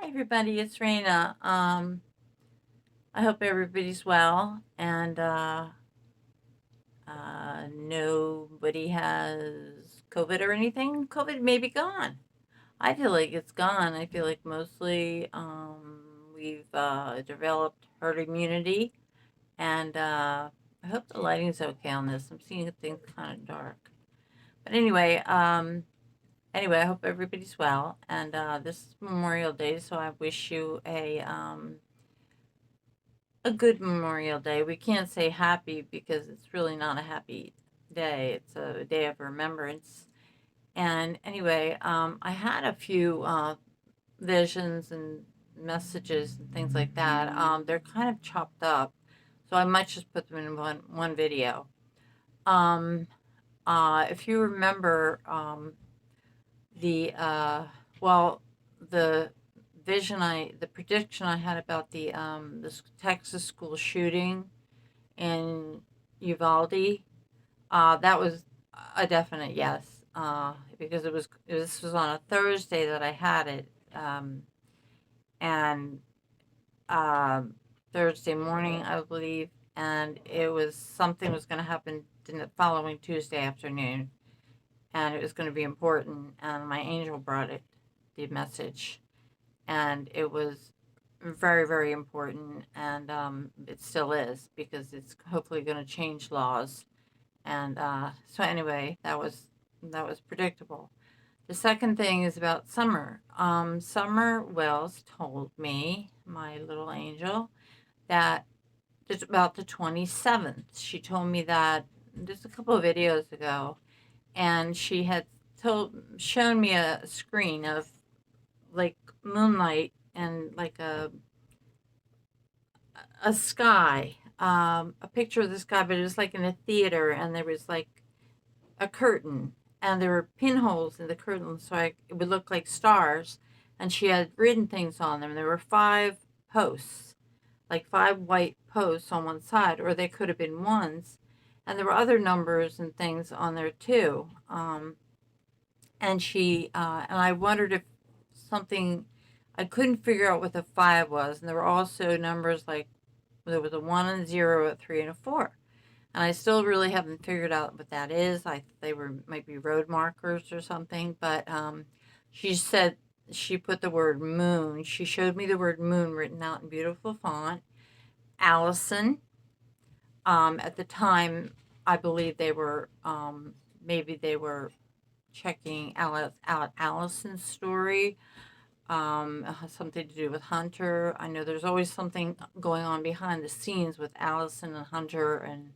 Hi everybody, it's Raina. I hope everybody's well and nobody has COVID or anything. COVID may be gone. I feel like it's gone. I feel like mostly we've developed herd immunity, and I hope the lighting's okay on this. I'm seeing things kind of dark, but anyway, I hope everybody's well. And this is Memorial Day, so I wish you a good Memorial Day. We can't say happy because it's really not a happy day. It's a day of remembrance. And anyway, I had a few visions and messages and things like that. They're kind of chopped up, so I might just put them in one video. Um, if you remember, the well, the the prediction I had about this Texas school shooting in Uvalde, that was a definite yes. Because this was on a Thursday that I had it, and um, Thursday morning, I believe, and it was something was going to happen the following Tuesday afternoon, and it was going to be important. And my angel brought the message, and it was very, very important, and it still is because it's hopefully going to change laws. And so anyway, that was predictable. The second thing is about Summer. Summer Wells told me, my little angel, that it's about the 27th. She told me that just a couple of videos ago, and she had shown me a screen of like moonlight and like a sky, a picture of the sky, but it was like in a theater, and there was like a curtain, and there were pinholes in the curtain, so it would look like stars. And she had written things on them. There were five posts, like five white posts on one side, or they could have been ones. And there were other numbers and things on there too. And I wondered if something, I couldn't figure out what the five was. And there were also numbers like there was a one and a zero, a three and a four. And I still really haven't figured out what that is. They were might be road markers or something. But she said she put the word moon. She showed me the word moon written out in beautiful font. Allison. At the time, I believe they were maybe they were checking out Allison's story. It has something to do with Hunter. I know there's always something going on behind the scenes with Allison and Hunter, and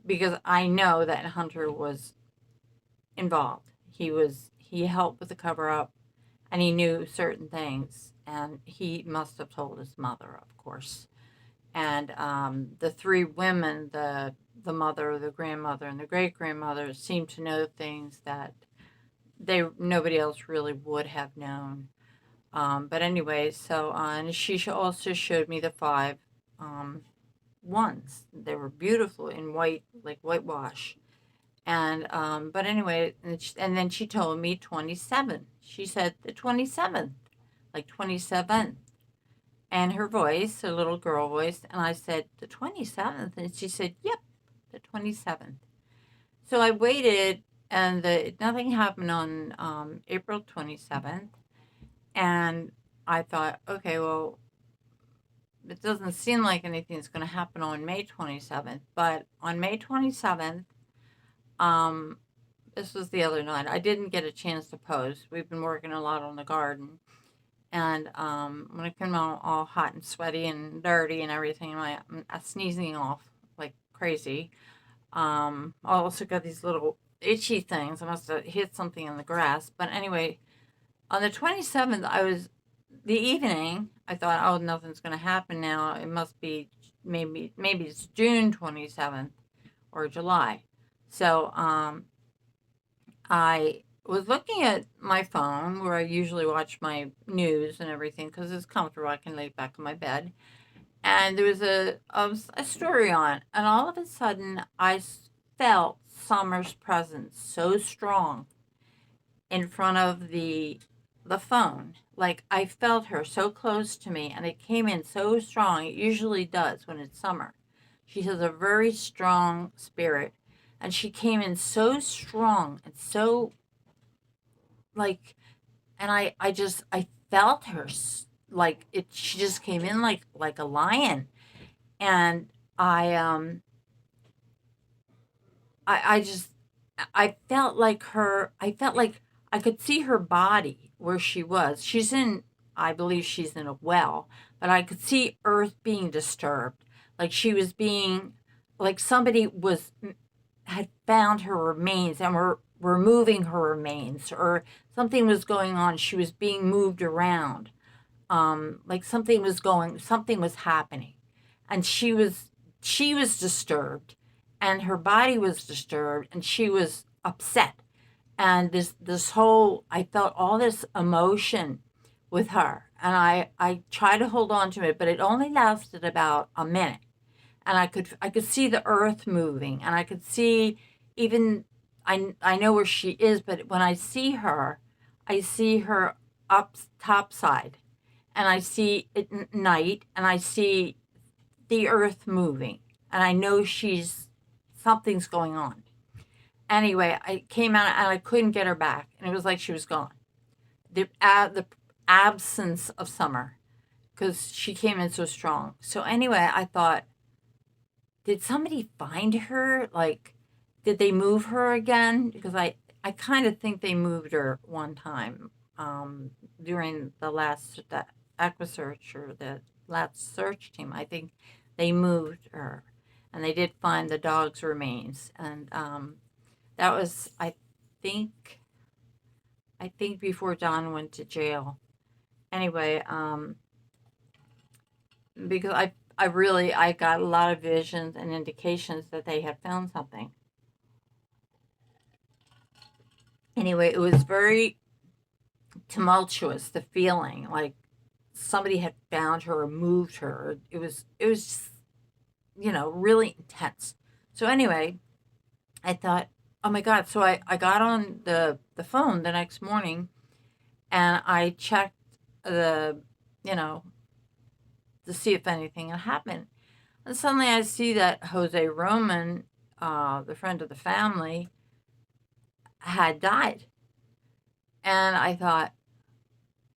because I know that Hunter was involved. He helped with the cover up, and he knew certain things, and he must have told his mother, of course. And the three women, the mother, the grandmother, and the great grandmother, seemed to know things that they nobody else really would have known. But anyway, so and she also showed me the five um, ones. They were beautiful in white, like whitewash. And but anyway, and then she told me 27. She said the 27th, like 27th, and her voice, her little girl voice, and I said the 27th, and she said, "Yep, the 27th." So I waited, and nothing happened on April 27th, and I thought, okay, well, it doesn't seem like anything's going to happen on May 27th, but on May 27th, um, this was the other night. I didn't get a chance to post. We've been working a lot on the garden. And when I came out all hot and sweaty and dirty and everything, I'm sneezing off like crazy. I also got these little itchy things. I must have hit something in the grass. But anyway, on the 27th, the evening, I thought, oh, nothing's going to happen now. It must be maybe it's June 27th or July. So I was looking at my phone where I usually watch my news and everything because it's comfortable. I can lay back in my bed. And there was a story on, and all of a sudden I felt Summer's presence so strong in front of the the phone. Like I felt her so close to me and it came in so strong. It usually does when it's summer. She has a very strong spirit and she came in so strong and so like and I felt her like it she just came in like a lion and I um I just I felt like her I felt like I could see her body where she was. She's in I believe she's in a well, but I could see earth being disturbed. Like she was being like somebody was had found her remains and were removing her remains or something was going on. She was being moved around. Like something was happening. And she was disturbed and her body was disturbed and she was upset. And this whole I felt all this emotion with her. And I tried to hold on to it, but it only lasted about a minute and I could see the earth moving and I could see even I know where she is, but when I see her up top side and I see it night and I see the earth moving and I know she's something's going on. Anyway, I came out and I couldn't get her back and it was like she was gone. The absence of summer because she came in so strong. So anyway, I thought did somebody find her? Like, did they move her again? Because I kind of think they moved her one time during the last the aqua search or the last search team. I think they moved her, and they did find the dog's remains, and that was think I think before John went to jail. Anyway, because I really I got a lot of visions and indications that they had found something. Anyway, it was very tumultuous, the feeling like somebody had found her or moved her. It was just, really intense. So anyway, I thought, oh my God. So I got on the phone the next morning and I checked the, you know, to see if anything had happened. And suddenly I see that Jose Roman, the friend of the family, had died. And I thought,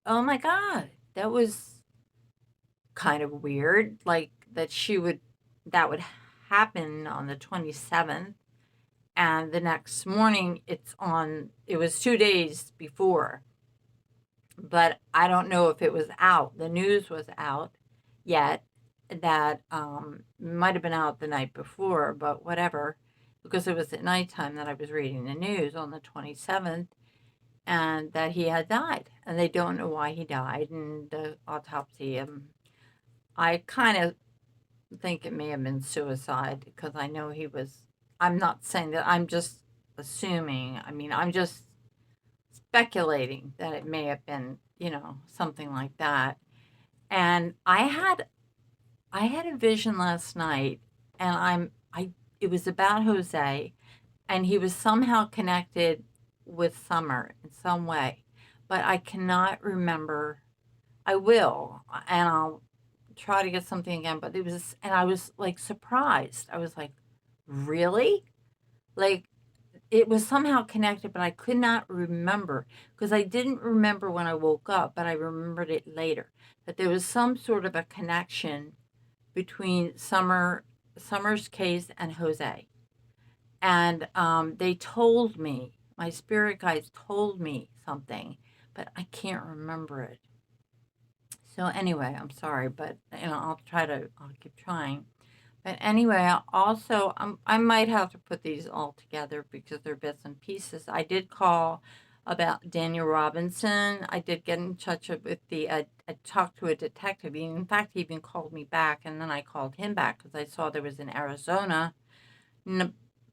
oh my God, that was kind of weird. Like that would happen on the 27th. And the next morning, it was 2 days before. But I don't know if it was out. The news was out yet. That might have been out the night before, but whatever. Because it was at nighttime that I was reading the news on the 27th and that he had died. And they don't know why he died. And the autopsy, I kind of think it may have been suicide because I know he was. I'm not saying that, I'm just assuming. I mean, I'm just speculating that it may have been, something like that. And I had a vision last night and it was about Jose and he was somehow connected with Summer in some way, but I cannot remember. I will, and I'll try to get something again. But and I was like surprised. I was like, really? Like it was somehow connected, but I could not remember because I didn't remember when I woke up, but I remembered it later that there was some sort of a connection between Summer's case and Jose. And they told me, my spirit guides told me something, but I can't remember it. So anyway, I'm sorry, but I'll keep trying. But anyway, I might have to put these all together because they're bits and pieces. I did call about Daniel Robinson. I did get in touch with I talked to a detective. In fact, he even called me back, and then I called him back because I saw there was an Arizona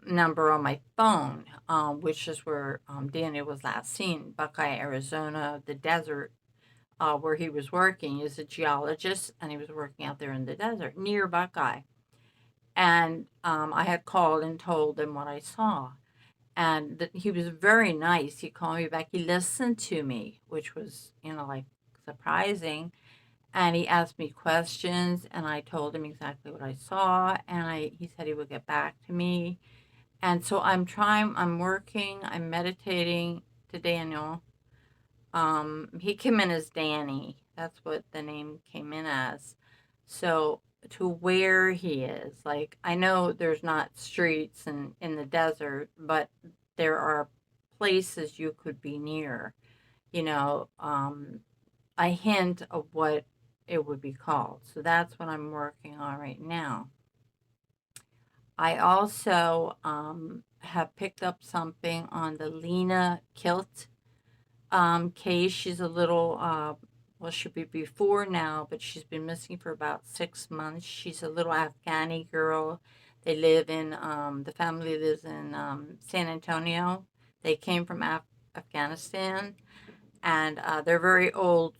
number on my phone, which is where Daniel was last seen, Buckeye, Arizona, the desert where he was working. He was a geologist, and he was working out there in the desert near Buckeye. And I had called and told him what I saw. And he was very nice. He called me back. He listened to me, which was, like surprising. And he asked me questions, and I told him exactly what I saw. And he said he would get back to me. And so I'm working, I'm meditating to Daniel. He came in as Danny. That's what the name came in as. So to where he is, like I know there's not streets in the desert, but there are places you could be near. You know, a hint of what it would be called. So that's what I'm working on right now. I also have picked up something on the Liña Kilt case. She's a little, well, she'll be before now, but she's been missing for about 6 months. She's a little Afghani girl. They live in, the family lives in San Antonio. They came from Afghanistan, and they're very old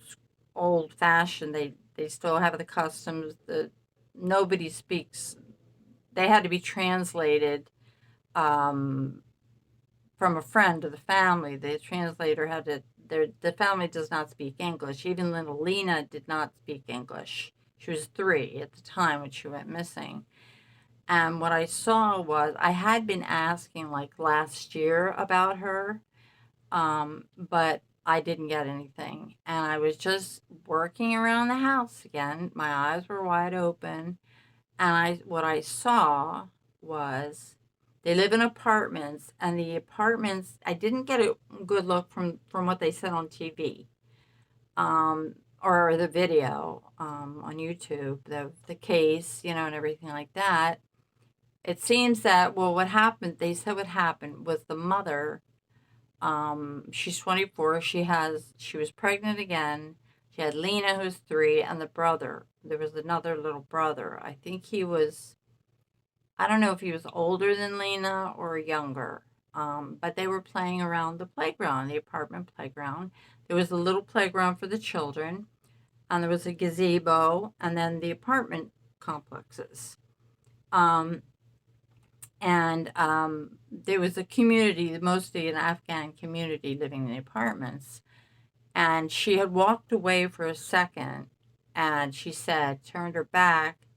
fashioned. They still have the customs. Nobody speaks. They had to be translated um, from a friend of the family. The translator had to. The family does not speak English. Even little Lena did not speak English. She was 3 at the time when she went missing. And what I saw was I had been asking like last year about her, but I didn't get anything. And I was just working around the house again. My eyes were wide open, and what I saw was they live in apartments, and the apartments I didn't get a good look from what they said on TV, or the video on YouTube, the case, and everything like that. It seems that, well, what happened? They said what happened was the mother. She's 24. She was pregnant again. She had Lena, who's 3, and the brother. There was another little brother. I don't know if he was older than Lena or younger. But they were playing around the playground, the apartment playground. There was a little playground for the children, and there was a gazebo, and then the apartment complexes. Um, and there was a community, mostly an Afghan community, living in the apartments. And she had walked away for a second, and she said, turned her back,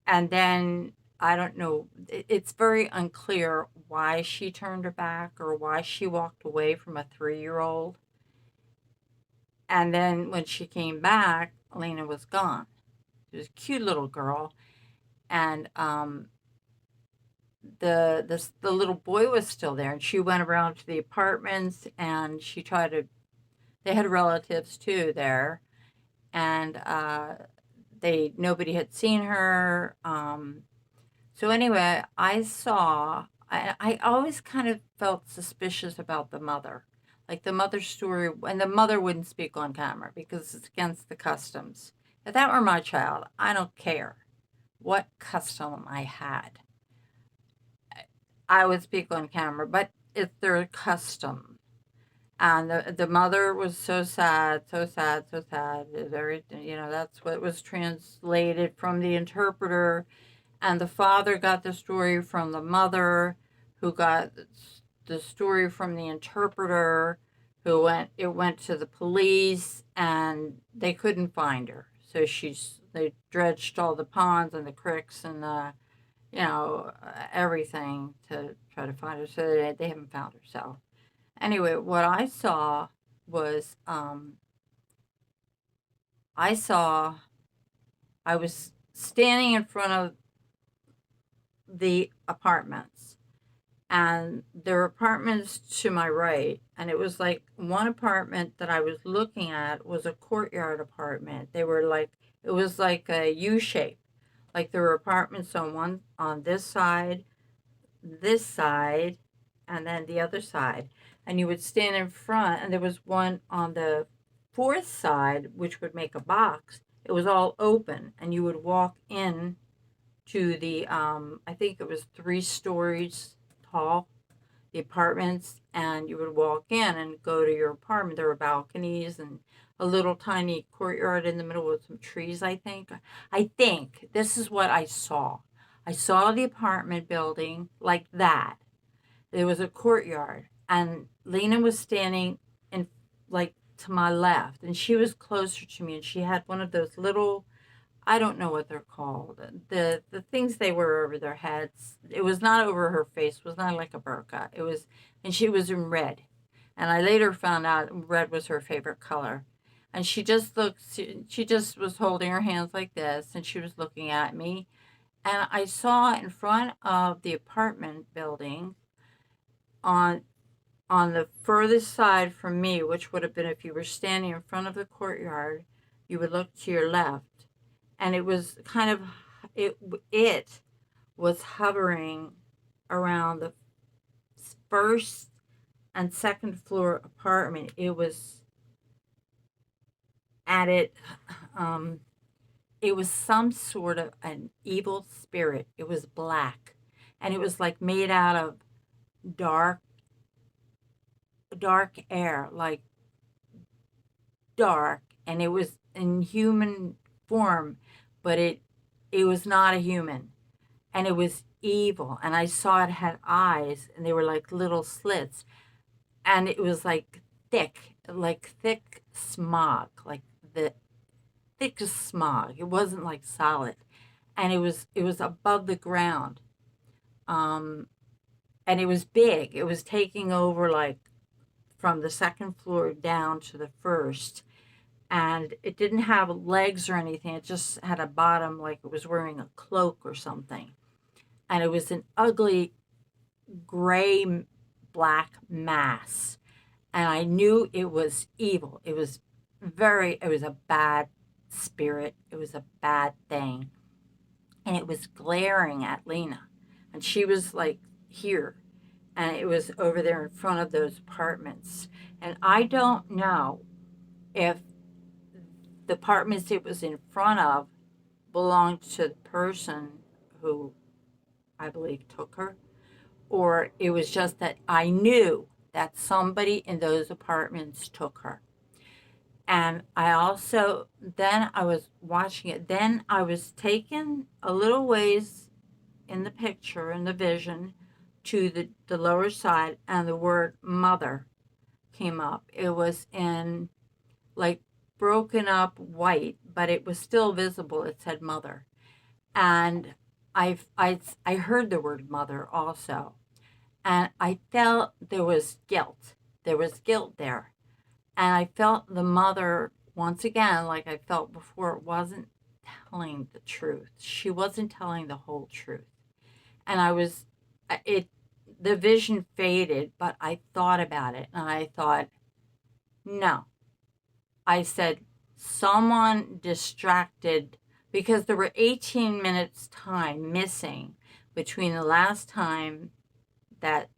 and then I don't know, it's very unclear why she turned her back or why she walked away from a 3-year-old. And then when she came back, Elena was gone. She was a cute little girl. And the little boy was still there, and she went around to the apartments, and she tried to. They had relatives too there, and nobody had seen her. So anyway, I always kind of felt suspicious about the mother, like the mother's story, and the mother wouldn't speak on camera because it's against the customs. If that were my child, I don't care what custom I had. I would speak on camera, but it's their custom. And the mother was so sad, so sad, so sad. Everything, that's what was translated from the interpreter. And the father got the story from the mother, who got the story from the interpreter, it went to the police, and they couldn't find her. So they dredged all the ponds and the creeks and everything to try to find her. So they haven't found her. So anyway, what I saw was I saw I was standing in front of the apartments, and there were apartments to my right, and it was like one apartment that I was looking at was a courtyard apartment. It was like a U shape, like there were apartments on this side, and then the other side, and you would stand in front, and there was one on the fourth side, which would make a box. It was all open, and you would walk in to the I think it was 3 stories tall, the apartments, and you would walk in and go to your apartment. There were balconies and a little tiny courtyard in the middle with some trees. I think this is what I saw. I saw the apartment building like that, There was a courtyard, and Lena was standing in, like, to my left, and she was closer to me, and she had one of those little, I don't know what they're called, the things they wear over their heads. It was not over her face. It was not like a burqa. It was, and she was in red. And I later found out red was her favorite color. And she just looked, she just was holding her hands like this, and she was looking at me. And I saw in front of the apartment building, on the furthest side from me, which would have been if you were standing in front of the courtyard, you would look to your left, and it was kind of, it it was hovering around the first and second floor apartment. It was at it. Um, it was some sort of an evil spirit. It was black, and it was like made out of dark, dark air, like dark, and it was in human form, but it was not a human, and it was evil. And I saw it had eyes, and they were like little slits, and it was like thick smog, like the thickest smog. It wasn't like solid, and it was above the ground, um, and it was big. It was taking over, like, from the second floor down to the first, and it didn't have legs or anything. It just had a bottom, like it was wearing a cloak or something. And it was an ugly gray black mass. And I knew it was evil. It was a bad spirit. It was a bad thing. And it was glaring at Lena. And she was like here. And it was over there in front of those apartments. And I don't know if the apartments it was in front of belonged to the person who I believe took her, or it was just that I knew that somebody in those apartments took her. And I also, then I was watching it, then I was taken a little ways in the picture, in the vision, to the lower side, and the word mother came up. It was in, like, broken up white, but it was still visible. It said mother. And I heard the word mother also. And I felt there was guilt. There was guilt there. And I felt the mother, once again, like I felt before, wasn't telling the truth. She wasn't telling the whole truth. And it, the vision faded, but I thought about it, and I thought, no. I said, someone distracted, because there were 18 minutes time missing between the last time that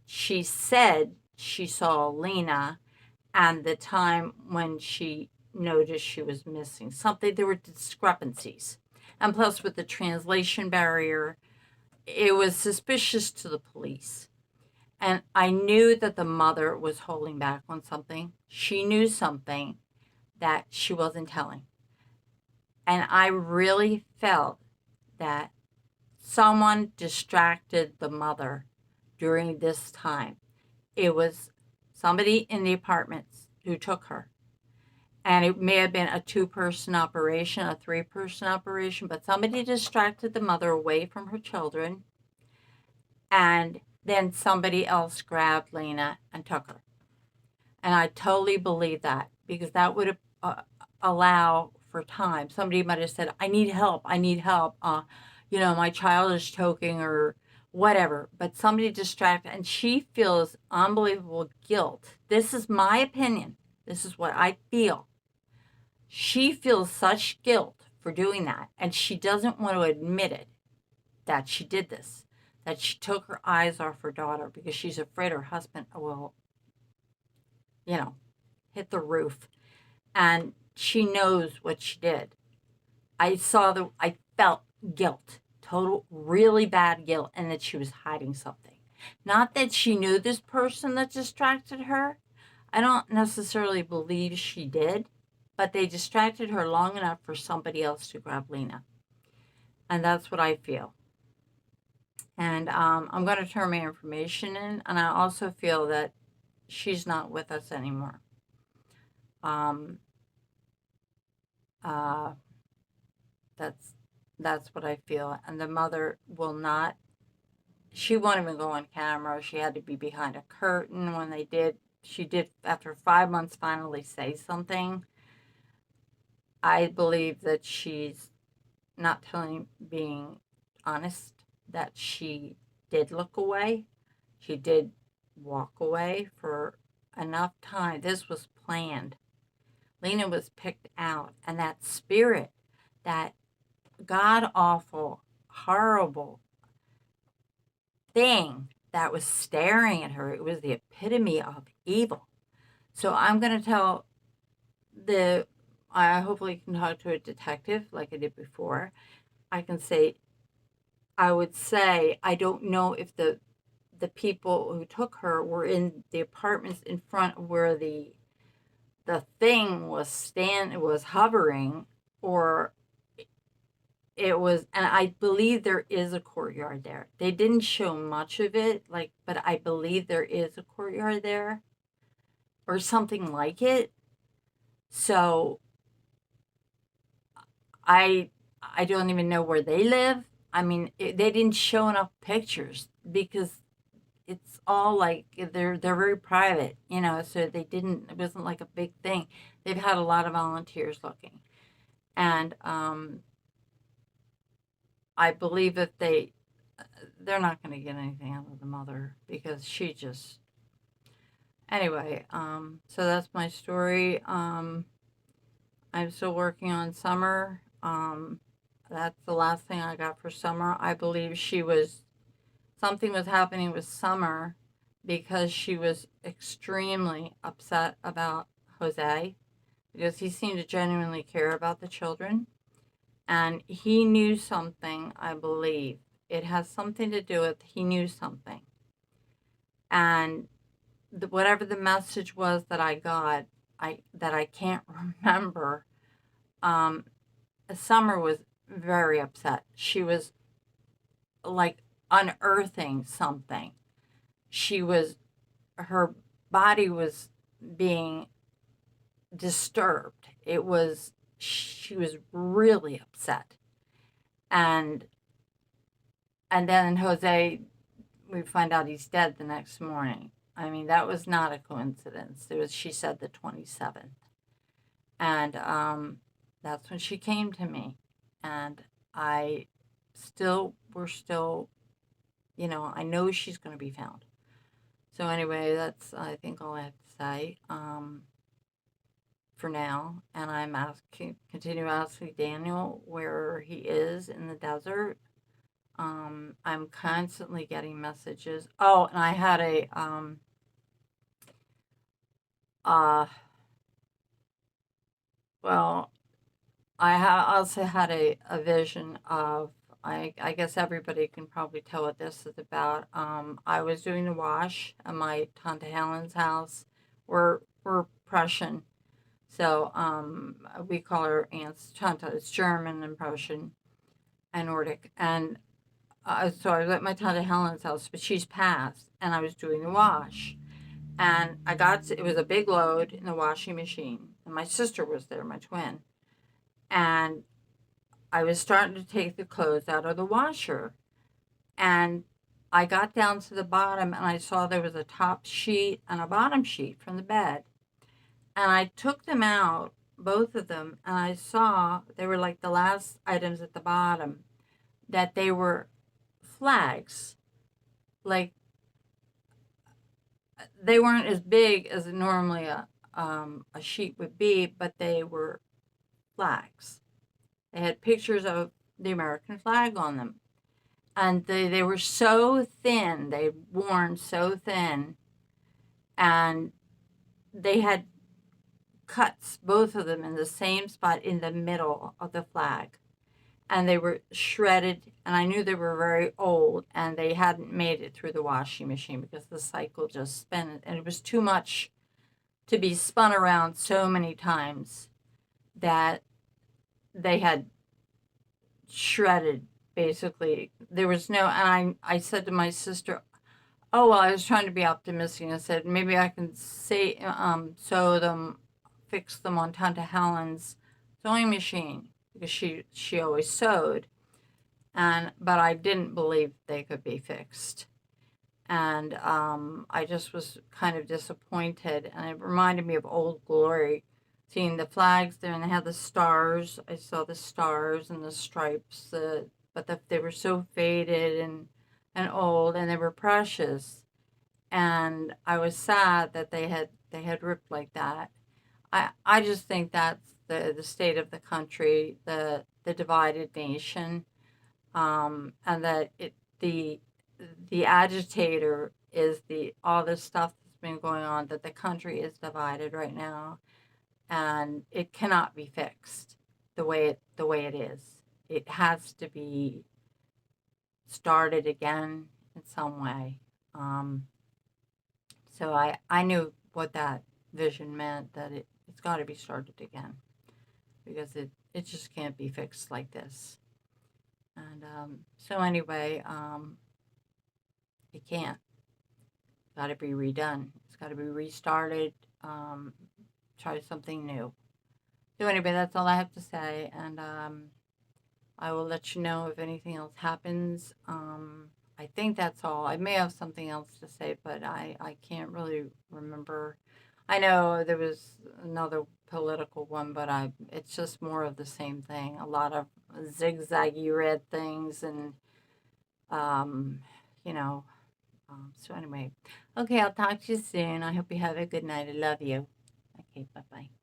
she said she saw Lena and the time when she noticed she was missing something. There were discrepancies. And plus, with the translation barrier, it was suspicious to the police. And I knew that the mother was holding back on something. She knew something that she wasn't telling. And I really felt that someone distracted the mother during this time. It was somebody in the apartments who took her. And it may have been a 2-person operation, a 3-person operation, but somebody distracted the mother away from her children. And then somebody else grabbed Lena and took her. And I totally believe that, because that would allow for time. Somebody might have said, I need help. I need help. My child is choking or whatever. But somebody distracted, and she feels unbelievable guilt. This is my opinion. This is what I feel. She feels such guilt for doing that, and she doesn't want to admit it, that she did this, that she took her eyes off her daughter because she's afraid her husband will, hit the roof. And she knows what she did. I felt guilt, total, really bad guilt, and that she was hiding something. Not that she knew this person that distracted her. I don't necessarily believe she did, but they distracted her long enough for somebody else to grab Lena. And that's what I feel. And I'm going to turn my information in. And I also feel that she's not with us anymore. Um, uh, that's that's what I feel. And the mother will not. She won't even go on camera. She had to be behind a curtain when they did. She did, after 5 months, finally say something. I believe that she's not being honest, that she did look away. She did walk away for enough time. This was planned. Lena was picked out, and that spirit, that god awful, horrible thing that was staring at her, it was the epitome of evil. So I'm going to tell the, I hopefully can talk to a detective like I did before. I can say, I would say, I don't know if the people who took her were in the apartments in front of where the thing was hovering, or it was, and I believe there is a courtyard there. They didn't show much of it, like, but I believe there is a courtyard there or something like it. So I I don't even know where they live. I mean, they didn't show enough pictures because it's all like they're very private, so they didn't, it wasn't like a big thing. They've had a lot of volunteers looking. And I believe that they're not going to get anything out of the mother because she just, anyway, so that's my story. I'm still working on Summer. That's the last thing I got for Summer. I believe something was happening with Summer because she was extremely upset about Jose, because he seemed to genuinely care about the children. And he knew something, I believe. It has something to do with, he knew something. And whatever the message was that I got, that I can't remember, Summer was very upset. She was like unearthing something. Her body was being disturbed. She was really upset. And then Jose, we find out he's dead the next morning. I mean, that was not a coincidence. She said the 27th. And that's when she came to me. And we're still, I know she's going to be found. So anyway, that's, I think, all I have to say for now. And continue asking Daniel where he is in the desert. I'm constantly getting messages. Oh, and I had well, I also had a vision of, I guess everybody can probably tell what this is about. I was doing the wash at my Tante Helen's house. We're Prussian, so we call her Aunt Tante. It's German and Prussian and Nordic. And so I was at my Tante Helen's house, but she's passed, and I was doing the wash. And it was a big load in the washing machine, and my sister was there, my twin. And I was starting to take the clothes out of the washer. And I got down to the bottom, and I saw there was a top sheet and a bottom sheet from the bed. And I took them out, both of them, and I saw they were like the last items at the bottom, that they were flags. Like, they weren't as big as normally a sheet would be, but they were flags. They had pictures of the American flag on them. And they were so thin, they worn so thin, and they had cuts, both of them, in the same spot in the middle of the flag. And they were shredded, and I knew they were very old, and they hadn't made it through the washing machine because the cycle just spun, and it was too much to be spun around so many times that they had shredded basically there was no, and I said to my sister, oh well, I was trying to be optimistic. I said maybe I can say sew them, fix them on Tante Helen's sewing machine because she always sewed, and but I didn't believe they could be fixed, and I just was kind of disappointed, and it reminded me of Old Glory, seeing the flags there, and they had the stars. I saw the stars and the stripes, they were so faded and old, and they were precious, and I was sad that they had ripped like that. I just think that's the state of the country, the divided nation, and that the agitator is the all this stuff that's been going on, that the country is divided right now, and it cannot be fixed the way it is. It has to be started again in some way. Um, so I knew what that vision meant, that it's got to be started again because it just can't be fixed like this. And so anyway, it can't. It's got to be redone. It's got to be restarted. Um, Try something new. So anyway, that's all I have to say, and I will let you know if anything else happens. I think that's all. I may have something else to say, but I can't really remember. I know there was another political one, but it's just more of the same thing. A lot of zigzaggy red things, and um, you know. So anyway, okay, I'll talk to you soon. I hope you have a good night. I love you. Okay, bye bye.